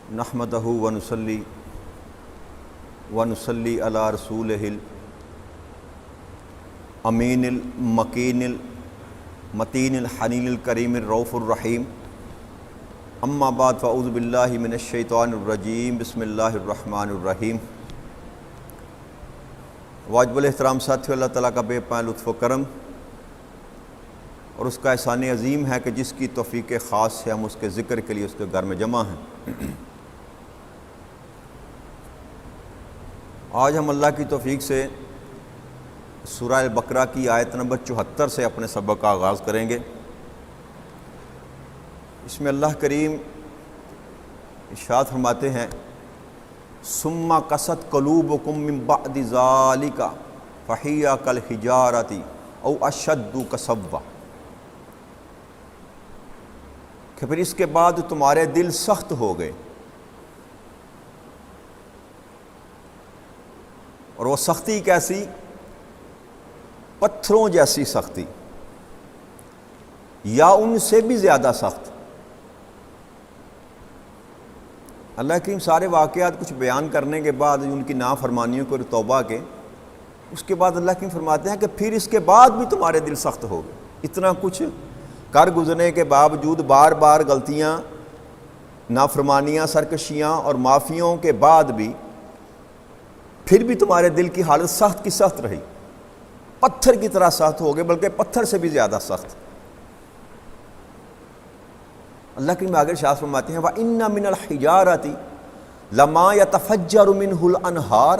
نحمدہ ونصلی علی رسولہ الامین المکین المتین الحنین الکریم الرؤوف الرحیم اما بعد فاعوذ باللہ من الشیطان الرجیم بسم اللہ الرحمن الرحیم۔ واجب الاحترام ساتھیو، اللہ تعالیٰ کا بے پناہ لطف و کرم اور اس کا احسان عظیم ہے کہ جس کی توفیق خاص سے ہم اس کے ذکر کے لیے اس کے گھر میں جمع ہیں۔ آج ہم اللہ کی توفیق سے سورہ البقرہ کی آیت نمبر 74 سے اپنے سبق کا آغاز کریں گے۔ اس میں اللہ کریم ارشاد فرماتے ہیں ثم قست قلوبکم من بعد ذالک فہی کالحجارۃ او اشد قسوۃ، کہ پھر اس کے بعد تمہارے دل سخت ہو گئے، اور وہ سختی کیسی؟ پتھروں جیسی سختی یا ان سے بھی زیادہ سخت۔ اللہ کریم سارے واقعات کچھ بیان کرنے کے بعد ان کی نافرمانیوں کو توبہ کے، اس کے بعد اللہ کریم فرماتے ہیں کہ پھر اس کے بعد بھی تمہارے دل سخت ہو گئے۔ اتنا کچھ کر گزرنے کے باوجود، بار بار غلطیاں، نافرمانیاں، سرکشیاں اور معافیوں کے بعد بھی پھر بھی تمہارے دل کی حالت سخت کی سخت رہی، پتھر کی طرح سخت ہو گئے، بلکہ پتھر سے بھی زیادہ سخت۔ اللہ کریم آگے ارشاد فرماتے ہیں وَإِنَّ مِنَ الْحِجَارَةِ لَمَا يَتَفَجَّرُ مِنْهُ الْأَنْهَارُ،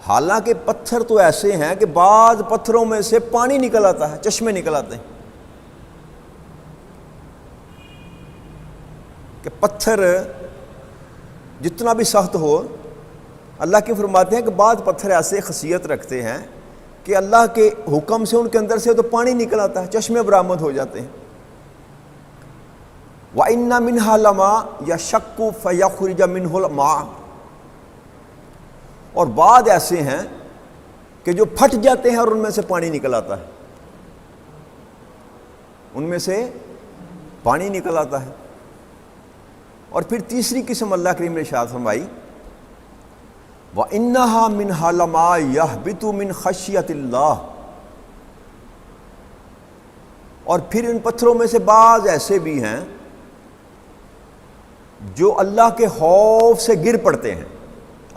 حالانکہ پتھر تو ایسے ہیں کہ بعض پتھروں میں سے پانی نکل آتا ہے، چشمے نکل آتے ہیں۔ کہ پتھر جتنا بھی سخت ہو، اللہ کے فرماتے ہیں کہ بعض پتھر ایسے خاصیت رکھتے ہیں کہ اللہ کے حکم سے ان کے اندر سے تو پانی نکل آتا ہے، چشمے برآمد ہو جاتے ہیں۔ وَإِنَّ مِنْهَا لَمَا يَشَقُّ فَيَخْرُجَ مِنْهُ الْمَاءُ، اور بعض ایسے ہیں کہ جو پھٹ جاتے ہیں اور ان میں سے پانی نکل آتا ہے، ان میں سے پانی نکل آتا ہے۔ اور پھر تیسری قسم اللہ کریم نے ارشاد فرمائی وَإِنَّهَا مِنْهَا لَمَا يَهْبِطُ مِنْ خَشْيَةِ اللَّهِ، اور پھر ان پتھروں میں سے بعض ایسے بھی ہیں جو اللہ کے خوف سے گر پڑتے ہیں،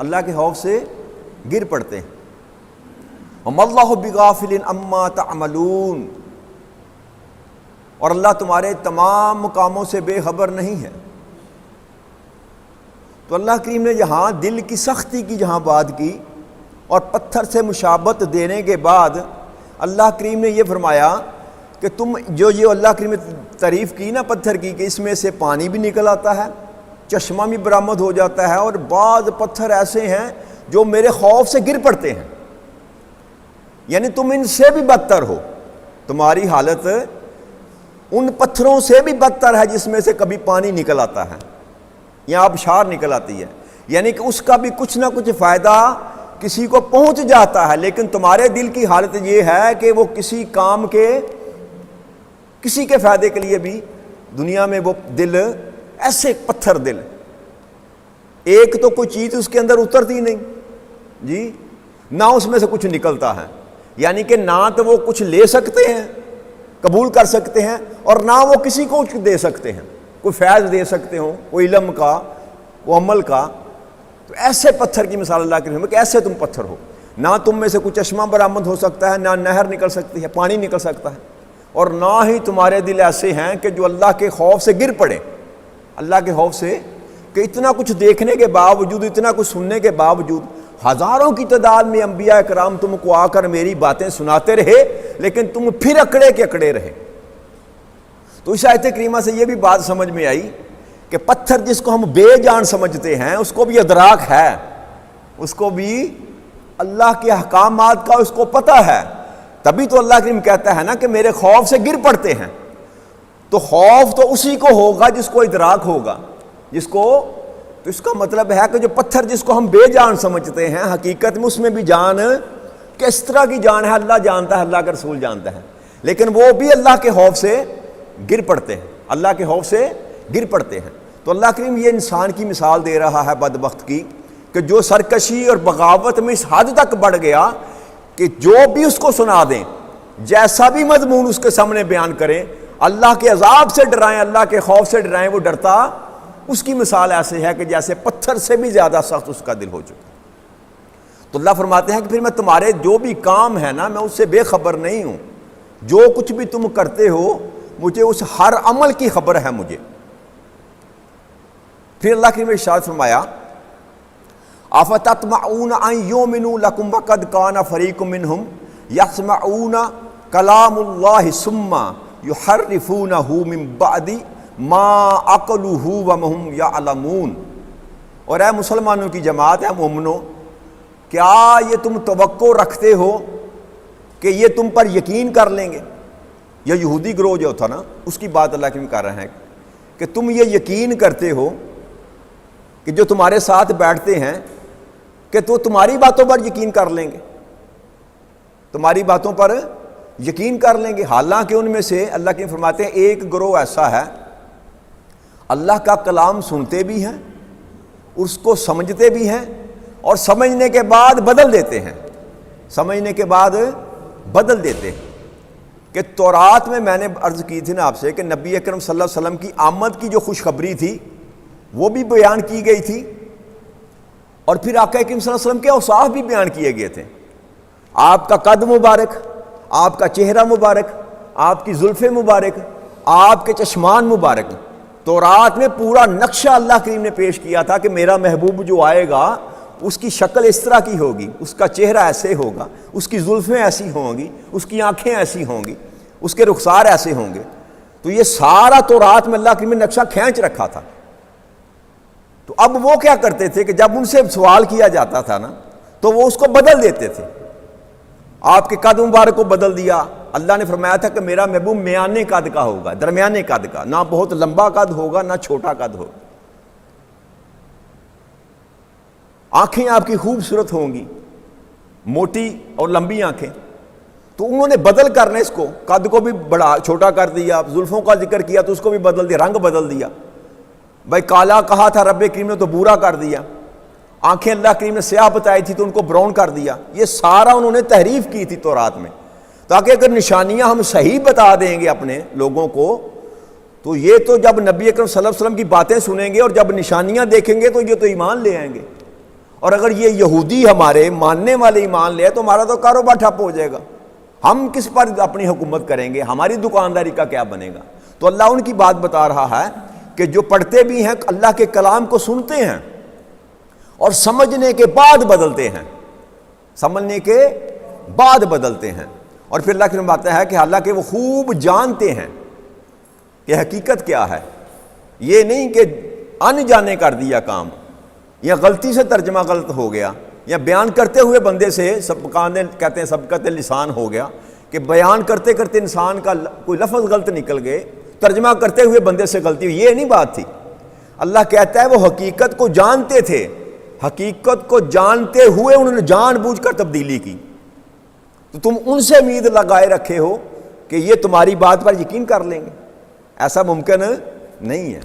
اللہ کے خوف سے گر پڑتے ہیں۔ وَمَا اللَّهُ بِغَافِلٍ عَمَّا تَعْمَلُونَ، اور اللہ تمہارے تمام کاموں سے بے خبر نہیں ہے۔ تو اللہ کریم نے یہاں دل کی سختی کی جہاں بات کی اور پتھر سے مشابہت دینے کے بعد اللہ کریم نے یہ فرمایا کہ تم جو یہ اللہ کریم نے تعریف کی نا پتھر کی، کہ اس میں سے پانی بھی نکل آتا ہے، چشمہ بھی برآمد ہو جاتا ہے، اور بعض پتھر ایسے ہیں جو میرے خوف سے گر پڑتے ہیں، یعنی تم ان سے بھی بدتر ہو، تمہاری حالت ان پتھروں سے بھی بدتر ہے جس میں سے کبھی پانی نکل آتا ہے یا آبشار نکل آتی ہے، یعنی کہ اس کا بھی کچھ نہ کچھ فائدہ کسی کو پہنچ جاتا ہے، لیکن تمہارے دل کی حالت یہ ہے کہ وہ کسی کام کے، کسی کے فائدے کے لیے بھی دنیا میں وہ دل ایسے پتھر دل، ایک تو کوئی چیز اس کے اندر اترتی نہیں جی، نہ اس میں سے کچھ نکلتا ہے، یعنی کہ نہ تو وہ کچھ لے سکتے ہیں، قبول کر سکتے ہیں، اور نہ وہ کسی کو دے سکتے ہیں، کوئی فیض دے سکتے ہوں، کوئی علم کا، وہ عمل کا۔ تو ایسے پتھر کی مثال اللہ کے کہ ایسے تم پتھر ہو، نہ تم میں سے کوئی چشمہ برآمد ہو سکتا ہے، نہ نہر نکل سکتی ہے، پانی نکل سکتا ہے، اور نہ ہی تمہارے دل ایسے ہیں کہ جو اللہ کے خوف سے گر پڑے، اللہ کے خوف سے، کہ اتنا کچھ دیکھنے کے باوجود، اتنا کچھ سننے کے باوجود، ہزاروں کی تعداد میں انبیاء کرام تم کو آ کر میری باتیں سناتے رہے، لیکن تم پھر اکڑے کے اکڑے رہے۔ تو اس آیت کریمہ سے یہ بھی بات سمجھ میں آئی کہ پتھر جس کو ہم بے جان سمجھتے ہیں، اس کو بھی ادراک ہے، اس کو بھی اللہ کے احکامات کا اس کو پتہ ہے، تبھی تو اللہ کریم کہتا ہے نا کہ میرے خوف سے گر پڑتے ہیں۔ تو خوف تو اسی کو ہوگا جس کو ادراک ہوگا، جس کو، تو اس کا مطلب ہے کہ جو پتھر جس کو ہم بے جان سمجھتے ہیں، حقیقت میں اس میں بھی جان، کس طرح کی جان ہے اللہ جانتا ہے، اللہ کا رسول جانتا ہے، لیکن وہ بھی اللہ کے خوف سے گر پڑتے ہیں، اللہ کے خوف سے گر پڑتے ہیں۔ تو اللہ کریم یہ انسان کی مثال دے رہا ہے بدبخت کی کہ جو سرکشی اور بغاوت میں اس حد تک بڑھ گیا کہ جو بھی اس کو سنا دیں، جیسا بھی مضمون اس کے سامنے بیان کریں، اللہ کے عذاب سے ڈرائیں، اللہ کے خوف سے ڈرائیں، وہ ڈرتا اس کی مثال ایسے ہے کہ جیسے پتھر سے بھی زیادہ سخت اس کا دل ہو چکا۔ تو اللہ فرماتے ہیں کہ پھر میں تمہارے جو بھی کام ہے نا، میں اس سے بے خبر نہیں ہوں، جو کچھ بھی تم کرتے ہو مجھے اس ہر عمل کی خبر ہے مجھے۔ پھر اللہ کریم نے ارشاد فرمایا افتطمعون ان یؤمنوا لکم وقد کان فریق منہم یسمعون کلام اللہ ثم یحرفونہ من بعد ما عقلوہ وہم یعلمون۔ اور اے مسلمانوں کی جماعت، اے مومنوں، کیا یہ تم توقع رکھتے ہو کہ یہ تم پر یقین کر لیں گے؟ یہ یہودی گروہ جو تھا نا، اس کی بات اللہ کریم کر رہے ہیں کہ تم یہ یقین کرتے ہو کہ جو تمہارے ساتھ بیٹھتے ہیں کہ تو تمہاری باتوں پر یقین کر لیں گے، تمہاری باتوں پر یقین کر لیں گے؟ حالانکہ ان میں سے اللہ کے فرماتے ہیں ایک گروہ ایسا ہے اللہ کا کلام سنتے بھی ہیں، اس کو سمجھتے بھی ہیں، اور سمجھنے کے بعد بدل دیتے ہیں، سمجھنے کے بعد بدل دیتے ہیں۔ کہ تورات میں نے عرض کی تھی نا آپ سے کہ نبی اکرم صلی اللہ علیہ وسلم کی آمد کی جو خوشخبری تھی وہ بھی بیان کی گئی تھی، اور پھر آقا کریم صلی اللہ علیہ وسلم کے اوصاف بھی بیان کیے گئے تھے۔ آپ کا قد مبارک، آپ کا چہرہ مبارک، آپ کی زلفیں مبارک، آپ کے چشمان مبارک، تورات میں پورا نقشہ اللہ کریم نے پیش کیا تھا کہ میرا محبوب جو آئے گا اس کی شکل اس طرح کی ہوگی، اس کا چہرہ ایسے ہوگا، اس کی زلفیں ایسی ہوں گی، اس کی آنکھیں ایسی ہوں گی، اس کے رخسار ایسے ہوں گے۔ تو یہ سارا تورات میں اللہ کریم نے نقشہ کھینچ رکھا تھا۔ تو اب وہ کیا کرتے تھے کہ جب ان سے سوال کیا جاتا تھا نا تو وہ اس کو بدل دیتے تھے۔ آپ کے قد مبارک کو بدل دیا۔ اللہ نے فرمایا تھا کہ میرا محبوب میانے قد کا ہوگا، درمیانے قد کا، نہ بہت لمبا قد ہوگا نہ چھوٹا قد ہوگا، آنکھیں آپ کی خوبصورت ہوں گی، موٹی اور لمبی آنکھیں۔ تو انہوں نے بدل کرنے اس کو، قد کو بھی بڑا چھوٹا کر دیا، زلفوں کا ذکر کیا تو اس کو بھی بدل دیا، رنگ بدل دیا۔ بھائی کالا کہا تھا رب کریم نے تو بورا کر دیا، آنکھیں اللہ کریم نے سیاہ بتائی تھی تو ان کو براؤن کر دیا۔ یہ سارا انہوں نے تحریف کی تھی تورات میں، تاکہ اگر نشانیاں ہم صحیح بتا دیں گے اپنے لوگوں کو تو یہ تو جب نبی اکرم صلی اللہ علیہ وسلم کی باتیں سنیں گے اور جب نشانیاں دیکھیں گے تو یہ تو ایمان لے آئیں گے، اور اگر یہ یہودی ہمارے ماننے والے ایمان لے تو ہمارا تو کاروبار ٹھپ ہو جائے گا، ہم کس پر اپنی حکومت کریں گے، ہماری دکانداری کا کیا بنے گا؟ تو اللہ ان کی بات بتا رہا ہے کہ جو پڑھتے بھی ہیں اللہ کے کلام کو سنتے ہیں اور سمجھنے کے بعد بدلتے ہیں، سمجھنے کے بعد بدلتے ہیں، اور پھر اللہ کی بات ہے کہ حالانکہ وہ خوب جانتے ہیں کہ حقیقت کیا ہے، یہ نہیں کہ ان جانے کر دیا کام، یا غلطی سے ترجمہ غلط ہو گیا، یا بیان کرتے ہوئے بندے سے کہتے ہیں سبقت لسان ہو گیا کہ بیان کرتے کرتے انسان کا کوئی لفظ غلط نکل گئے، ترجمہ کرتے ہوئے بندے سے غلطی ہوئی، یہ نہیں بات تھی۔ اللہ کہتا ہے وہ حقیقت کو جانتے تھے، حقیقت کو جانتے ہوئے انہوں نے جان بوجھ کر تبدیلی کی، تو تم ان سے امید لگائے رکھے ہو کہ یہ تمہاری بات پر یقین کر لیں گے، ایسا ممکن نہیں ہے۔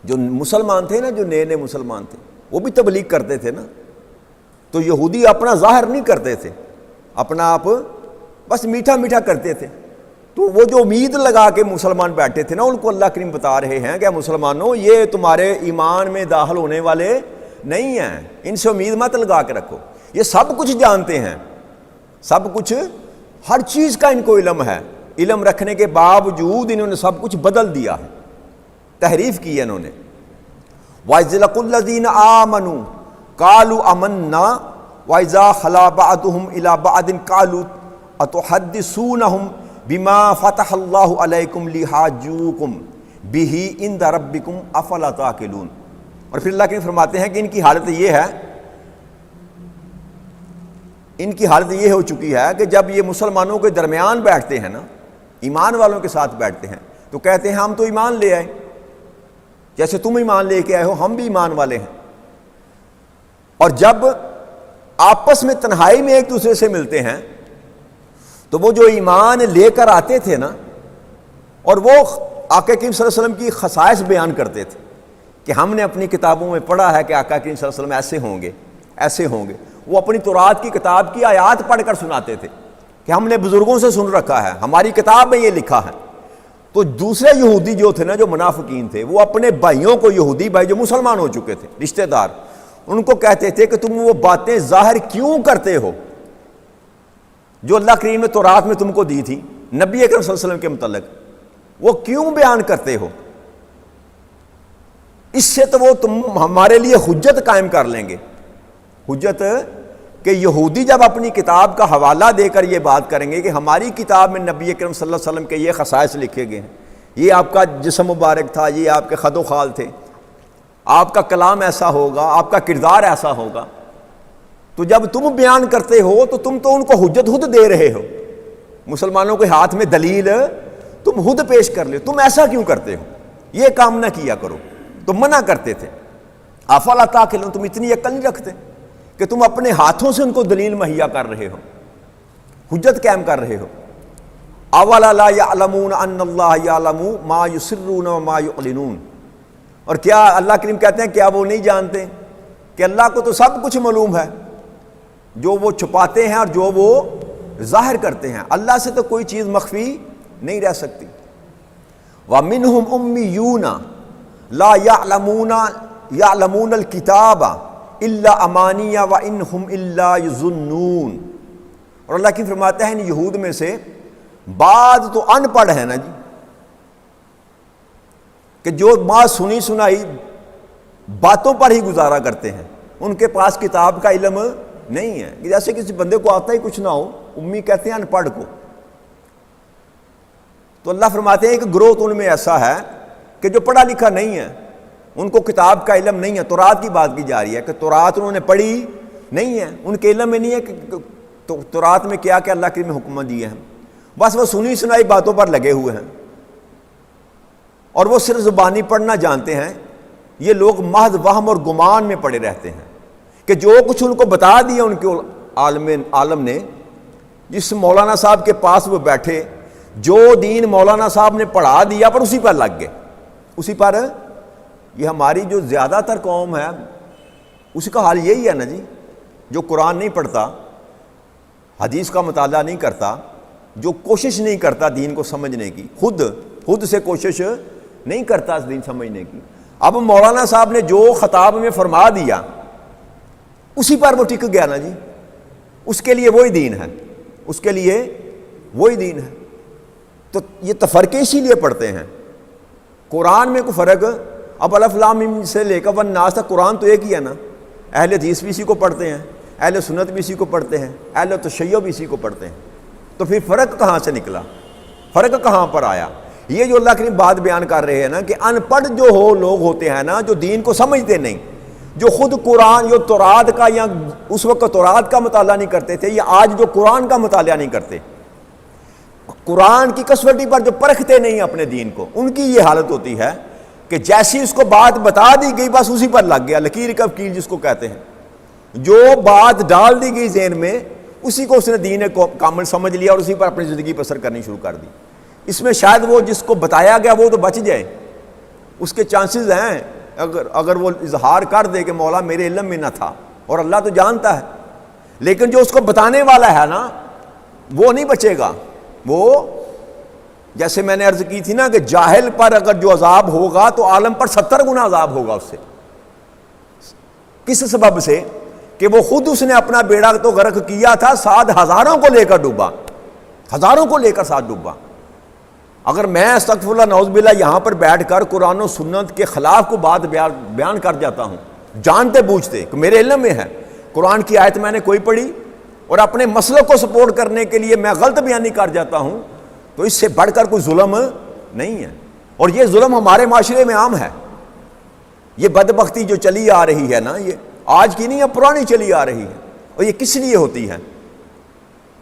جو مسلمان تھے نا، جو نئے نئے مسلمان تھے، وہ بھی تبلیغ کرتے تھے نا، تو یہودی اپنا ظاہر نہیں کرتے تھے، اپنا آپ بس میٹھا میٹھا کرتے تھے، تو وہ جو امید لگا کے مسلمان بیٹھے تھے نا، ان کو اللہ کریم بتا رہے ہیں کہ مسلمانوں یہ تمہارے ایمان میں داخل ہونے والے نہیں ہیں، ان سے امید مت لگا کے رکھو، یہ سب کچھ جانتے ہیں، سب کچھ، ہر چیز کا ان کو علم ہے، علم رکھنے کے باوجود انہوں نے سب کچھ بدل دیا ہے، تحریف کی ہے انہوں نے۔ وَإِذْ لَقُوا الَّذِينَ آمَنُوا قَالُوا آمَنَّا وَإِذَا خَلَا بَعْضُهُمْ إِلَىٰ بَعْضٍ قَالُوا أَتُحَدِّثُونَهُمْ بِمَا فَتَحَ اللَّهُ عَلَيْكُمْ لِيُحَاجُّوكُمْ بِهِ عِندَ رَبِّكُمْ أَفَلَا تَعْقِلُونَ۔ اور پھر اللہ کے فرماتے ہیں کہ ان کی حالت یہ ہے، ان کی حالت یہ ہو چکی ہے کہ جب یہ مسلمانوں کے درمیان بیٹھتے ہیں نا، ایمان والوں کے ساتھ بیٹھتے ہیں تو کہتے ہیں ہم تو ایمان لے آئے، جیسے تم ایمان لے کے آئے ہو ہم بھی ایمان والے ہیں، اور جب آپس میں تنہائی میں ایک دوسرے سے ملتے ہیں تو وہ جو ایمان لے کر آتے تھے نا، اور وہ آقا کریم صلی اللہ علیہ وسلم کی خصائص بیان کرتے تھے کہ ہم نے اپنی کتابوں میں پڑھا ہے کہ آقا کریم صلی اللہ علیہ وسلم ایسے ہوں گے ایسے ہوں گے. وہ اپنی تورات کی کتاب کی آیات پڑھ کر سناتے تھے کہ ہم نے بزرگوں سے سن رکھا ہے، ہماری کتاب میں یہ لکھا ہے. تو دوسرے یہودی جو تھے نا، جو منافقین تھے، وہ اپنے بھائیوں کو، یہودی بھائی جو مسلمان ہو چکے تھے، رشتہ دار، ان کو کہتے تھے کہ تم وہ باتیں ظاہر کیوں کرتے ہو جو اللہ کریم نے تورات میں تم کو دی تھی نبی اکرم صلی اللہ علیہ وسلم کے متعلق، وہ کیوں بیان کرتے ہو؟ اس سے تو وہ تم ہمارے لیے حجت قائم کر لیں گے. حجت کہ یہودی جب اپنی کتاب کا حوالہ دے کر یہ بات کریں گے کہ ہماری کتاب میں نبی اکرم صلی اللہ علیہ وسلم کے یہ خصائص لکھے گئے ہیں، یہ آپ کا جسم مبارک تھا، یہ آپ کے خد و خال تھے، آپ کا کلام ایسا ہوگا، آپ کا کردار ایسا ہوگا، تو جب تم بیان کرتے ہو تو تم تو ان کو حجت خود دے رہے ہو. مسلمانوں کے ہاتھ میں دلیل تم خود پیش کر لے، تم ایسا کیوں کرتے ہو؟ یہ کام نہ کیا کرو. تو منع کرتے تھے. افلا تعقلون، تم اتنی عقل نہیں رکھتے کہ تم اپنے ہاتھوں سے ان کو دلیل مہیا کر رہے ہو، حجت قائم کر رہے ہو. اولا لا یعلمون ان اللہ یعلم ما یسرون وما یعلنون. اور کیا اللہ کریم کہتے ہیں کیا وہ نہیں جانتے کہ اللہ کو تو سب کچھ معلوم ہے، جو وہ چھپاتے ہیں اور جو وہ ظاہر کرتے ہیں، اللہ سے تو کوئی چیز مخفی نہیں رہ سکتی. وَمِنْهُمْ أُمِّيُّونَ لَا يَعْلَمُونَ الْكِتَابَ إِلَّا أَمَانِيَّ وَإِنْهُمْ إِلَّا يُظُنُّونَ. اور اللہ کی فرماتا ہے ان یہود میں سے بعض تو ان پڑھ ہیں نا جی، کہ جو بات سنی سنائی باتوں پر ہی گزارا کرتے ہیں، ان کے پاس کتاب کا علم نہیں ہے. جیسے کسی بندے کو آتا ہی کچھ نہ ہو، امی کہتے ہیں ان پڑھ کو. تو اللہ فرماتے ہیں کہ گروہ تو ان میں ایسا ہے کہ جو پڑھا لکھا نہیں ہے، ان کو کتاب کا علم نہیں ہے. تورات کی بات کی جا رہی ہے کہ تورات انہوں نے پڑھی نہیں ہے، ان کے علم میں نہیں ہے کہ تورات میں کیا کہ اللہ کے حکم دیے ہیں. بس وہ سنی سنائی باتوں پر لگے ہوئے ہیں اور وہ صرف زبانی پڑھنا جانتے ہیں. یہ لوگ محض وہم اور گمان میں پڑے رہتے ہیں کہ جو کچھ ان کو بتا دیا ان کے عالم نے، جس مولانا صاحب کے پاس وہ بیٹھے، جو دین مولانا صاحب نے پڑھا دیا پر اسی پر لگ گئے، اسی پر. یہ ہماری جو زیادہ تر قوم ہے اسی کا حال یہی ہے نا جی، جو قرآن نہیں پڑھتا، حدیث کا مطالعہ نہیں کرتا، جو کوشش نہیں کرتا دین کو سمجھنے کی، خود سے کوشش نہیں کرتا اس دین سمجھنے کی. اب مولانا صاحب نے جو خطاب میں فرما دیا اسی پر وہ ٹک گیا نا جی، اس کے لیے وہی دین ہے، اس کے لیے وہی دین ہے. تو یہ تفرقے اسی لیے پڑھتے ہیں. قرآن میں کوئی فرق، اب الف لام میم سے لے کر والناس تک قرآن تو ایک ہی ہے نا. اہل حدیث بھی اسی کو پڑھتے ہیں، اہل سنت بھی اسی کو پڑھتے ہیں، اہل تشیع بھی اسی کو پڑھتے ہیں. تو پھر فرق کہاں سے نکلا؟ فرق کہاں پر آیا؟ یہ جو اللہ کریم بات بیان کر رہے ہیں نا کہ ان پڑھ جو لوگ ہوتے ہیں نا، جو دین کو سمجھتے نہیں، جو خود قرآن جو تورات کا یا اس وقت تورات کا مطالعہ نہیں کرتے تھے، یا آج جو قرآن کا مطالعہ نہیں کرتے، قرآن کی کسوٹی پر جو پرکھتے نہیں اپنے دین کو، ان کی یہ حالت ہوتی ہے کہ جیسی اس کو بات بتا دی گئی بس اسی پر لگ گیا. لکیر کا وکیل جس کو کہتے ہیں، جو بات ڈال دی گئی ذہن میں اسی کو اس نے دین کامل سمجھ لیا اور اسی پر اپنی زندگی بسر کرنی شروع کر دی. اس میں شاید وہ جس کو بتایا گیا وہ تو بچ جائے، اس کے چانسز ہیں اگر وہ اظہار کر دے کہ مولا میرے علم میں نہ تھا، اور اللہ تو جانتا ہے. لیکن جو اس کو بتانے والا ہے نا وہ نہیں بچے گا. وہ جیسے میں نے عرض کی تھی نا کہ جاہل پر اگر جو عذاب ہوگا تو عالم پر 70 گنا عذاب ہوگا اس سے. کس سبب سے؟ کہ وہ خود اس نے اپنا بیڑا تو غرق کیا تھا، ساتھ ہزاروں کو لے کر ڈوبا، ہزاروں کو لے کر ساتھ ڈوبا. اگر میں استغفر اللہ نعوذ باللہ یہاں پر بیٹھ کر قرآن و سنت کے خلاف کو بات بیان کر جاتا ہوں جانتے بوجھتے کہ میرے علم میں ہے، قرآن کی آیت میں نے کوئی پڑھی اور اپنے مسلک کو سپورٹ کرنے کے لیے میں غلط بیانی کر جاتا ہوں، تو اس سے بڑھ کر کوئی ظلم نہیں ہے. اور یہ ظلم ہمارے معاشرے میں عام ہے. یہ بدبختی جو چلی آ رہی ہے نا، یہ آج کی نہیں ہے، پرانی چلی آ رہی ہے. اور یہ کس لیے ہوتی ہے؟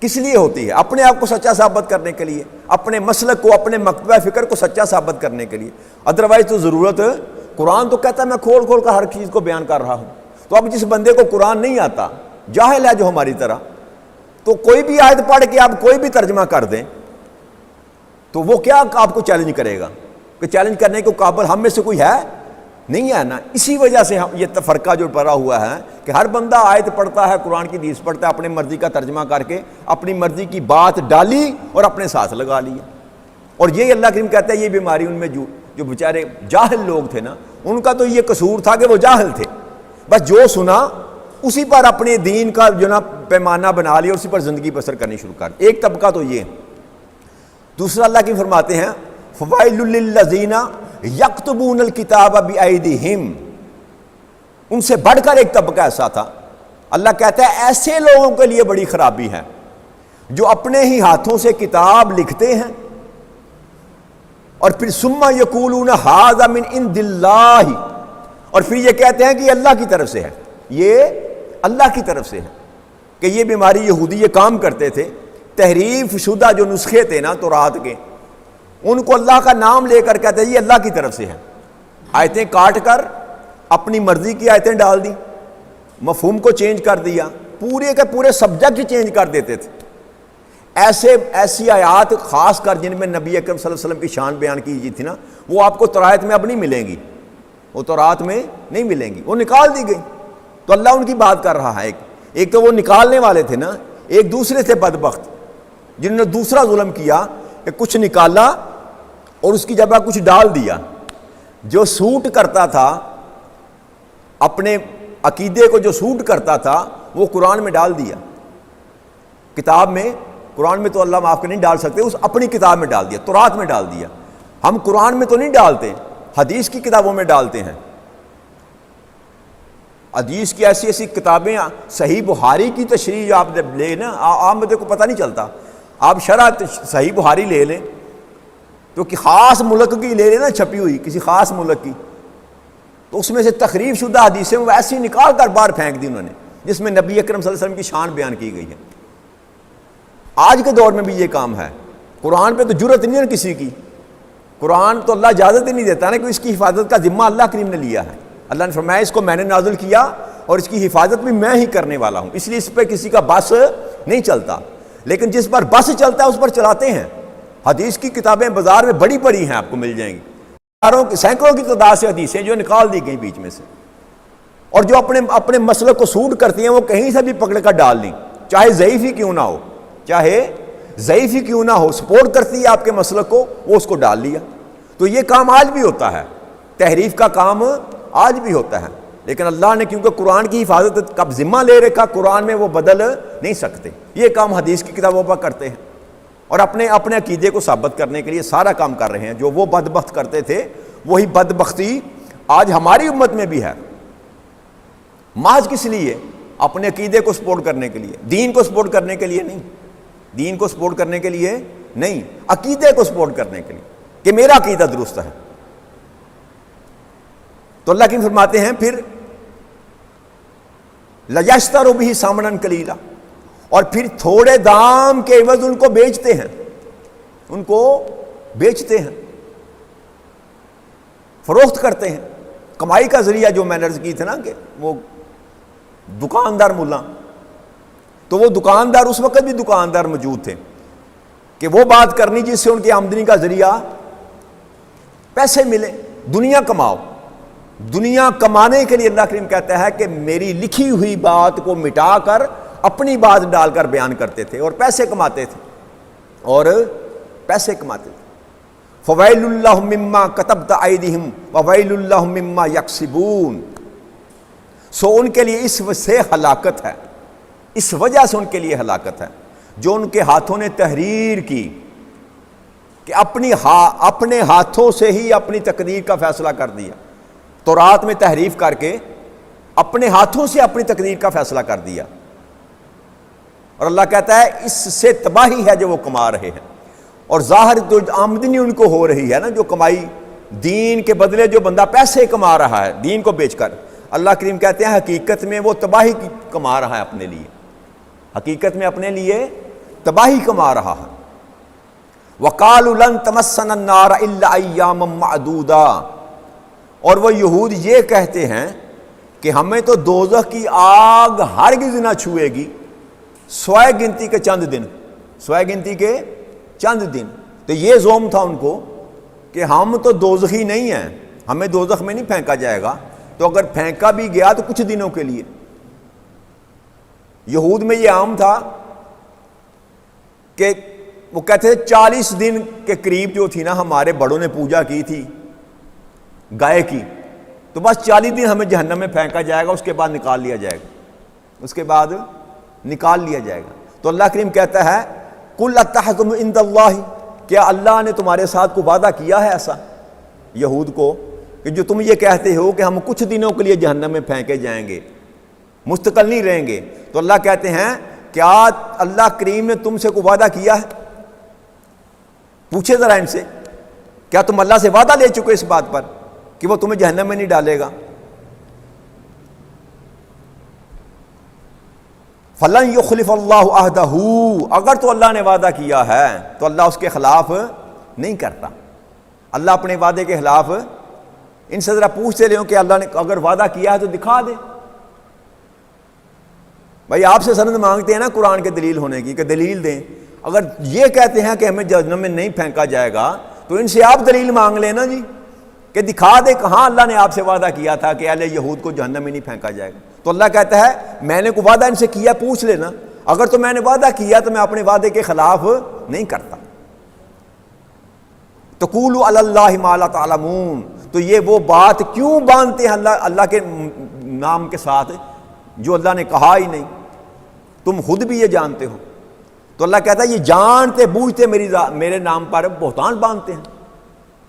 کس لیے ہوتی ہے؟ اپنے آپ کو سچا ثابت کرنے کے لیے، اپنے مسلک کو، اپنے مکتبہ فکر کو سچا ثابت کرنے کے لیے. ادروائز تو ضرورت، قرآن تو کہتا ہے میں کھول کھول کر ہر چیز کو بیان کر رہا ہوں. تو اب جس بندے کو قرآن نہیں آتا، جاہل ہے جو ہماری طرح، تو کوئی بھی آیت پڑھ کے آپ کوئی بھی ترجمہ کر دیں تو وہ کیا آپ کو چیلنج کرے گا؟ کہ چیلنج کرنے کو قابل ہم میں سے کوئی ہے؟ نہیں ہے نا. اسی وجہ سے یہ تفرقہ جو پڑا ہوا ہے کہ ہر بندہ آیت پڑھتا ہے, قرآن کی حدیث پڑھتا ہے, اپنے مرضی کا ترجمہ کر کے اپنی مرضی کی بات ڈالی اور اپنے ساتھ لگا لیا. اور یہ اللہ کریم کہتا ہے یہ بیماری ان میں جو بیچارے جاہل لوگ تھے نا, ان کا تو یہ قصور تھا کہ وہ جاہل تھے, بس جو سنا اسی پر اپنے دین کا جو نا پیمانہ بنا لیا, اسی پر زندگی بسر کرنی شروع کر. ایک طبقہ تو یہ. دوسرا اللہ کی فرماتے ہیں فوائل للذین یکتبون الکتاب بایدیہم, ان سے بڑھ کر ایک طبقہ ایسا تھا. اللہ کہتا ہے ایسے لوگوں کے لیے بڑی خرابی ہے جو اپنے ہی ہاتھوں سے کتاب لکھتے ہیں اور پھر ثم یقولون ھذا من عند اللہ, اور پھر یہ کہتے ہیں کہ یہ اللہ کی طرف سے ہے, یہ اللہ کی طرف سے ہے. کہ یہ بیماری یہودی یہ کام کرتے تھے, تحریف شدہ جو نسخے تھے نا تورات کے, ان کو اللہ کا نام لے کر کہتے ہیں یہ اللہ کی طرف سے ہے. آیتیں کاٹ کر اپنی مرضی کی آیتیں ڈال دی, مفہوم کو چینج کر دیا, پورے کے پورے سبجیکٹ چینج کر دیتے تھے. ایسی آیات خاص کر جن میں نبی اکرم صلی اللہ علیہ وسلم کی شان بیان کی گئی تھی نا, وہ آپ کو تورات میں اب نہیں ملیں گی, وہ تورات میں نہیں ملیں گی, وہ نکال دی گئی. تو اللہ ان کی بات کر رہا ہے. ایک تو وہ نکالنے والے تھے نا, ایک دوسرے تھے بدبخت جنہوں نے دوسرا ظلم کیا کہ کچھ نکالا اور اس کی جگہ کچھ ڈال دیا. جو سوٹ کرتا تھا اپنے عقیدے کو, جو سوٹ کرتا تھا وہ قرآن میں ڈال دیا, کتاب میں. قرآن میں تو اللہ معاف کر نہیں ڈال سکتے, اس اپنی کتاب میں ڈال دیا, تورات میں ڈال دیا. ہم قرآن میں تو نہیں ڈالتے, حدیث کی کتابوں میں ڈالتے ہیں. حدیث کی ایسی ایسی کتابیں, صحیح بخاری کی تشریح جو آپ لے نا, عام بندے کو پتہ نہیں چلتا. آپ شرح صحیح بخاری لے لیں تو کہ خاص ملک کی لے لیں نا, چھپی ہوئی کسی خاص ملک کی, تو اس میں سے تخریف شدہ حدیثیں وہ ایسی نکال کر باہر پھینک دی انہوں نے جس میں نبی اکرم صلی اللہ علیہ وسلم کی شان بیان کی گئی ہے. آج کے دور میں بھی یہ کام ہے. قرآن پہ تو جرت نہیں ہے کسی کی. قرآن تو اللہ اجازت ہی نہیں دیتا نا کہ اس کی حفاظت کا ذمہ اللہ کریم نے لیا ہے. اللہ نے فرمایا اس کو میں نے نازل کیا اور اس کی حفاظت بھی میں ہی کرنے والا ہوں, اس لیے اس پہ کسی کا بس نہیں چلتا. لیکن جس پر بس چلتا ہے اس پر چلاتے ہیں. حدیث کی کتابیں بازار میں بڑی بڑی ہیں, آپ کو مل جائیں گی, سینکڑوں کی تعداد سے حدیثیں جو نکال دی گئی بیچ میں سے, اور جو اپنے مسلک کو سوٹ کرتی ہیں وہ کہیں سے بھی پکڑ کر ڈال دیں, چاہے ضعیف ہی کیوں نہ ہو, چاہے ضعیف ہی کیوں نہ ہو, سپورٹ کرتی ہے آپ کے مسلک کو, وہ اس کو ڈال لیا. تو یہ کام آج بھی ہوتا ہے, تحریف کا کام آج بھی ہوتا ہے. لیکن اللہ نے کیونکہ قرآن کی حفاظت کا ذمہ لے رکھا, قرآن میں وہ بدل نہیں سکتے. یہ کام حدیث کی کتابوں پر کرتے ہیں اور اپنے عقیدے کو ثابت کرنے کے لیے سارا کام کر رہے ہیں. جو وہ بدبخت کرتے تھے وہی بدبختی آج ہماری امت میں بھی ہے. محض کس لیے؟ اپنے عقیدے کو سپورٹ کرنے کے لیے, دین کو سپورٹ کرنے کے لیے نہیں, دین کو سپورٹ کرنے کے لیے نہیں, عقیدے کو سپورٹ کرنے کے لیے کہ میرا عقیدہ درست ہے. تو اللہ کی فرماتے ہیں پھر لَيَشْتَرُوا بِهِ ثَمَنًا قَلِيلًا, اور پھر تھوڑے دام کے عوض ان کو بیچتے ہیں, ان کو بیچتے ہیں, فروخت کرتے ہیں. کمائی کا ذریعہ جو میں نے عرض کی تھی نا کہ وہ دکاندار ملا, تو وہ دکاندار اس وقت بھی دکاندار موجود تھے کہ وہ بات کرنی جس سے ان کی آمدنی کا ذریعہ پیسے ملے. دنیا کماؤ, دنیا کمانے کے لیے اللہ کریم کہتا ہے کہ میری لکھی ہوئی بات کو مٹا کر اپنی بات ڈال کر بیان کرتے تھے اور پیسے کماتے تھے, اور پیسے کماتے تھے. فویل لہم مما کتبت ایدیہم وویل لہم مما یکسبون, سو ان کے لیے اس سے ہلاکت ہے, اس وجہ سے ان کے لیے ہلاکت ہے جو ان کے ہاتھوں نے تحریر کی کہ اپنے ہاتھوں سے ہی اپنی تقدیر کا فیصلہ کر دیا. تورات میں تحریف کر کے اپنے ہاتھوں سے اپنی تقدیر کا فیصلہ کر دیا, اور اللہ کہتا ہے اس سے تباہی ہے جو وہ کما رہے ہیں. اور ظاہر جو آمدنی ان کو ہو رہی ہے نا, جو کمائی دین کے بدلے جو بندہ پیسے کما رہا ہے دین کو بیچ کر, اللہ کریم کہتے ہیں حقیقت میں وہ تباہی کما رہا ہے اپنے لیے, حقیقت میں اپنے لیے تباہی کما رہا ہے. وَقَالُوا لَن تَمَسَّنَا النَّارَ إِلَّا أَيَّامًا مَّعْدُودًا, اور وہ یہود یہ کہتے ہیں کہ ہمیں تو دوزخ کی آگ ہرگز نہ چھوئے گی سوائے گنتی کے چند دن, سوائے گنتی کے چند دن. تو یہ زوم تھا ان کو کہ ہم تو دوزخی نہیں ہیں, ہمیں دوزخ میں نہیں پھینکا جائے گا، تو اگر پھینکا بھی گیا تو کچھ دنوں کے لیے۔ یہود میں یہ عام تھا کہ وہ کہتے تھے 40 دن کے قریب جو تھی نا ہمارے بڑوں نے پوجا کی تھی گائے کی، تو بس 40 دن ہمیں جہنم میں پھینکا جائے گا، اس کے بعد نکال لیا جائے گا، اس کے بعد نکال لیا جائے گا۔ تو اللہ کریم کہتا ہے قُلْ أَتَّخَذْتُمْ عِندَ اللَّهِ، کیا اللہ نے تمہارے ساتھ کو وعدہ کیا ہے ایسا یہود کو کہ جو تم یہ کہتے ہو کہ ہم کچھ دنوں کے لیے جہنم میں پھینکے جائیں گے، مستقل نہیں رہیں گے؟ تو اللہ کہتے ہیں کیا اللہ کریم نے تم سے کوئی وعدہ کیا ہے؟ پوچھے ذرا ان سے، کیا تم اللہ سے وعدہ لے چکے اس بات پر کہ وہ تمہیں جہنم میں نہیں ڈالے گا؟ فَلَنْ يُخْلِفَ اللَّهُ عَهْدَهُ، اگر تو اللہ نے وعدہ کیا ہے تو اللہ اس کے خلاف نہیں کرتا۔ اللہ اپنے وعدے کے خلاف، ان سے ذرا پوچھتے لیں کہ اللہ نے اگر وعدہ کیا ہے تو دکھا دے۔ بھائی آپ سے سند مانگتے ہیں نا قرآن کے دلیل ہونے کی کہ دلیل دیں، اگر یہ کہتے ہیں کہ ہمیں جہنم میں نہیں پھینکا جائے گا تو ان سے آپ دلیل مانگ لینا جی کہ دکھا دے کہاں اللہ نے آپ سے وعدہ کیا تھا کہ اہل یہود کو جہنم میں نہیں پھینکا جائے گا۔ تو اللہ کہتا ہے میں نے کوئی وعدہ ان سے کیا، پوچھ لینا، اگر تو میں نے وعدہ کیا تو میں اپنے وعدے کے خلاف نہیں کرتا۔ تقولوا علی اللہ ما لا تعلمون، تو یہ وہ بات کیوں باندھتے ہیں اللہ کے نام کے ساتھ جو اللہ نے کہا ہی نہیں، تم خود بھی یہ جانتے ہو۔ تو اللہ کہتا ہے یہ جانتے بوجھتے میرے نام پر بہتان باندھتے ہیں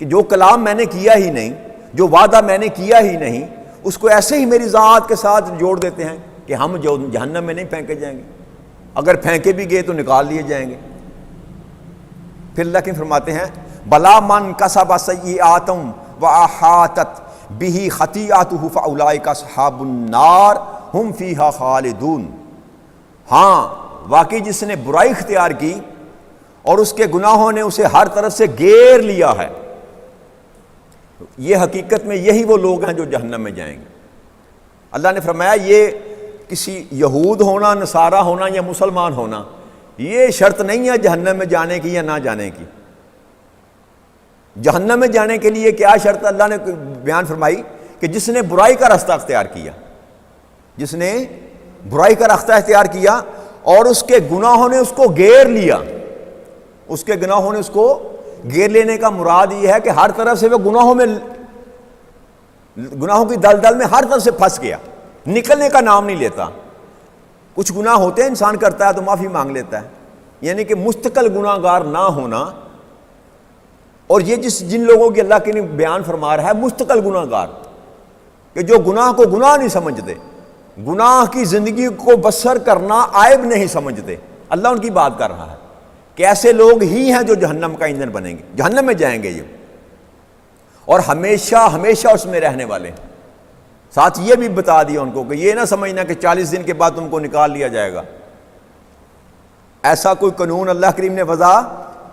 کہ جو کلام میں نے کیا ہی نہیں، جو وعدہ میں نے کیا ہی نہیں، اس کو ایسے ہی میری ذات کے ساتھ جوڑ دیتے ہیں کہ ہم جو جہنم میں نہیں پھینکے جائیں گے، اگر پھینکے بھی گئے تو نکال لیے جائیں گے۔ پھر اللہ کی فرماتے ہیں بلا من کسب سیئات واحاطت به خطیئته فاولئک اصحاب النار هم فیها خالدون، ہاں واقعی جس نے برائی اختیار کی اور اس کے گناہوں نے اسے ہر طرف سے گھیر لیا ہے، یہ حقیقت میں یہی وہ لوگ ہیں جو جہنم میں جائیں گے۔ اللہ نے فرمایا یہ کسی یہود ہونا، نصارہ ہونا یا مسلمان ہونا یہ شرط نہیں ہے جہنم میں جانے کی یا نہ جانے کی۔ جہنم میں جانے کے لیے کیا شرط اللہ نے بیان فرمائی کہ جس نے برائی کا راستہ اختیار کیا، جس نے برائی کا راستہ اختیار کیا اور اس کے گناہوں نے اس کو گھیر لیا، اس کے گناہوں نے اس کو گھیر لینے کا مراد یہ ہے کہ ہر طرف سے وہ گناہوں کی دلدل میں ہر طرف سے پھنس گیا، نکلنے کا نام نہیں لیتا۔ کچھ گناہ ہوتے ہیں انسان کرتا ہے تو معافی مانگ لیتا ہے، یعنی کہ مستقل گناہ گار نہ ہونا، اور یہ جن لوگوں کی اللہ کے بیان فرما رہا ہے مستقل گناہ گار، کہ جو گناہ کو گناہ نہیں سمجھتے، گناہ کی زندگی کو بسر کرنا عیب نہیں سمجھتے، اللہ ان کی بات کر رہا ہے کہ ایسے لوگ ہی ہیں جو جہنم کا ایندھن بنیں گے، جہنم میں جائیں گے یہ، اور ہمیشہ ہمیشہ اس میں رہنے والے ہیں۔ ساتھ یہ بھی بتا دیا ان کو کہ یہ نہ سمجھنا کہ 40 دن کے بعد تم کو نکال لیا جائے گا، ایسا کوئی قانون اللہ کریم نے وضع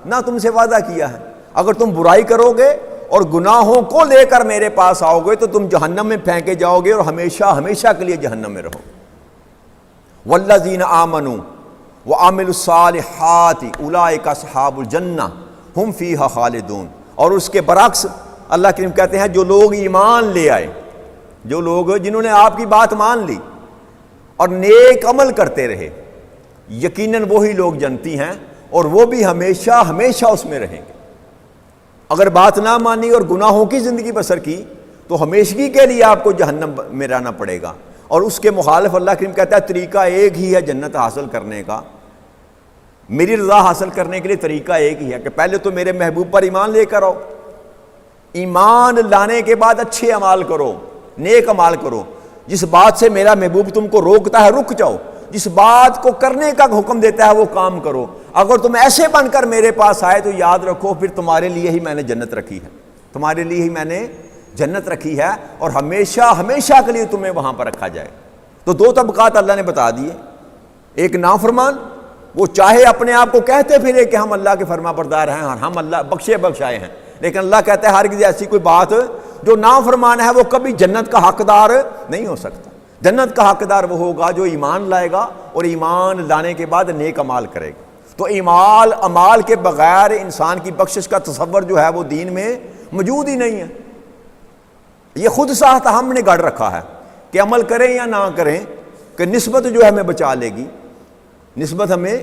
نہ تم سے وعدہ کیا ہے۔ اگر تم برائی کرو گے اور گناہوں کو لے کر میرے پاس آؤ گے تو تم جہنم میں پھینکے جاؤ گے اور ہمیشہ ہمیشہ کے لیے جہنم میں رہو۔ والذین آمنوا وعملوا الصالحات اولئک اصحاب الجنہ ہم فیہا خالدون، اور اس کے برعکس اللہ کریم کہتے ہیں جو لوگ ایمان لے آئے، جو لوگ جنہوں نے آپ کی بات مان لی اور نیک عمل کرتے رہے، یقیناً وہی لوگ جنتی ہیں اور وہ بھی ہمیشہ ہمیشہ اس میں رہیں گے۔ اگر بات نہ مانی اور گناہوں کی زندگی بسر کی تو ہمیشگی کے لیے آپ کو جہنم میں رہنا پڑے گا، اور اس کے مخالف اللہ کریم کہتا ہے طریقہ ایک ہی ہے جنت حاصل کرنے کا، میری رضا حاصل کرنے کے لیے طریقہ ایک ہی ہے کہ پہلے تو میرے محبوب پر ایمان لے کر آؤ، ایمان لانے کے بعد اچھے اعمال کرو، نیک اعمال کرو، جس بات سے میرا محبوب تم کو روکتا ہے رک جاؤ، جس بات کو کرنے کا حکم دیتا ہے وہ کام کرو۔ اگر تم ایسے بن کر میرے پاس آئے تو یاد رکھو پھر تمہارے لیے ہی میں نے جنت رکھی ہے، تمہارے لیے ہی میں نے جنت رکھی ہے، اور ہمیشہ ہمیشہ کے لیے تمہیں وہاں پر رکھا جائے۔ تو دو طبقات اللہ نے بتا دیے، ایک نافرمان، وہ چاہے اپنے آپ کو کہتے پھرے کہ ہم اللہ کے فرما بردار ہیں اور ہم اللہ بخشے بخشائے ہیں، لیکن اللہ کہتا ہے ہرگز ایسی کوئی بات جو نافرمان ہے وہ کبھی جنت کا حقدار نہیں ہو سکتا۔ جنت کا حقدار وہ ہوگا جو ایمان لائے گا اور ایمان لانے کے بعد نیک عمال کرے گا۔ تو اعمال کے بغیر انسان کی بخشش کا تصور جو ہے وہ دین میں موجود ہی نہیں ہے۔ یہ خود ساخت ہم نے گڑھ رکھا ہے کہ عمل کریں یا نہ کریں کہ نسبت جو ہے ہمیں بچا لے گی، نسبت ہمیں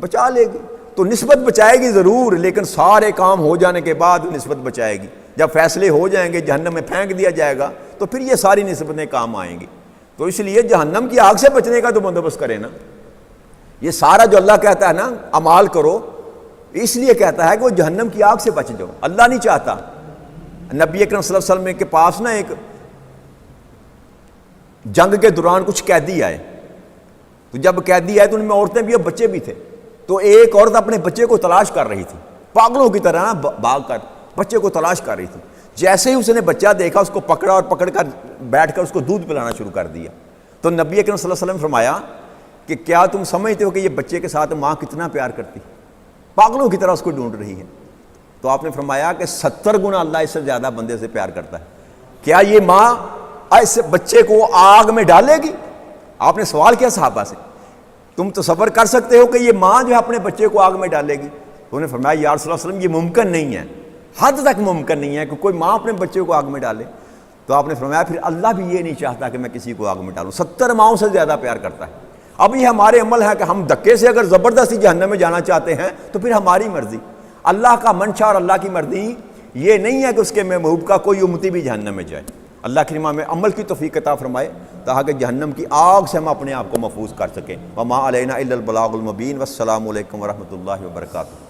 بچا لے گی. تو نسبت بچائے گی ضرور، لیکن سارے کام ہو جانے کے بعد نسبت بچائے گی. جب فیصلے ہو جائیں گے، جہنم میں پھینک دیا جائے گا، تو پھر یہ ساری نسبتیں کام آئیں گی. تو اس لیے جہنم کی آگ سے بچنے کا تو بندوبست کریں نا. یہ سارا جو اللہ کہتا ہے نا اعمال کرو، اس لیے کہتا ہے کہ وہ جہنم کی آگ سے بچ جاؤ. اللہ نہیں چاہتا. نبی اکرم صلی اللہ علیہ وسلم کے پاس نا ایک جنگ کے دوران کچھ قیدی آئے. تو جب قیدی آئے تو ان میں عورتیں بھی اور بچے بھی تھے. تو ایک عورت اپنے بچے کو تلاش کر رہی تھی، پاگلوں کی طرح نا بھاگ کر بچے کو تلاش کر رہی تھی. جیسے ہی اس نے بچہ دیکھا، اس کو پکڑا اور پکڑ کر بیٹھ کر اس کو دودھ پلانا شروع کر دیا. تو نبی اکرم صلی اللہ علیہ وسلم نے فرمایا کہ کیا تم سمجھتے ہو کہ یہ بچے کے ساتھ ماں کتنا پیار کرتی، پاگلوں کی طرح اس کو ڈھونڈ رہی ہے. تو آپ نے فرمایا کہ 70 گنا اللہ اس سے زیادہ بندے سے پیار کرتا ہے. کیا یہ ماں اس بچے کو آگ میں ڈالے گی؟ آپ نے سوال کیا صحابہ سے، تم تصور کر سکتے ہو کہ یہ ماں جو ہے اپنے بچے کو آگ میں ڈالے گی؟ انہوں نے فرمایا یا رسول اللہ صلی اللہ علیہ وسلم یہ ممکن نہیں ہے، حد تک ممکن نہیں ہے کہ کوئی ماں اپنے بچے کو آگ میں ڈالے. تو آپ نے فرمایا پھر اللہ بھی یہ نہیں چاہتا کہ میں کسی کو آگ میں ڈالوں. 70 ماؤں سے زیادہ پیار کرتا ہے. اب یہ ہمارے عمل ہے کہ ہم دھکے سے اگر زبردستی جہنم میں جانا چاہتے ہیں تو پھر ہماری مرضی. اللہ کا منشا اور اللہ کی مرضی یہ نہیں ہے کہ اس کے محبوب کا کوئی امتی بھی جہنم میں جائے. اللہ کریم ہمیں عمل کی توفیق عطا فرمائے تاکہ جہنم کی آگ سے ہم اپنے آپ کو محفوظ کر سکیں. وما علینا الا البلاغ المبین. والسلام علیکم ورحمۃ اللہ وبرکاتہ.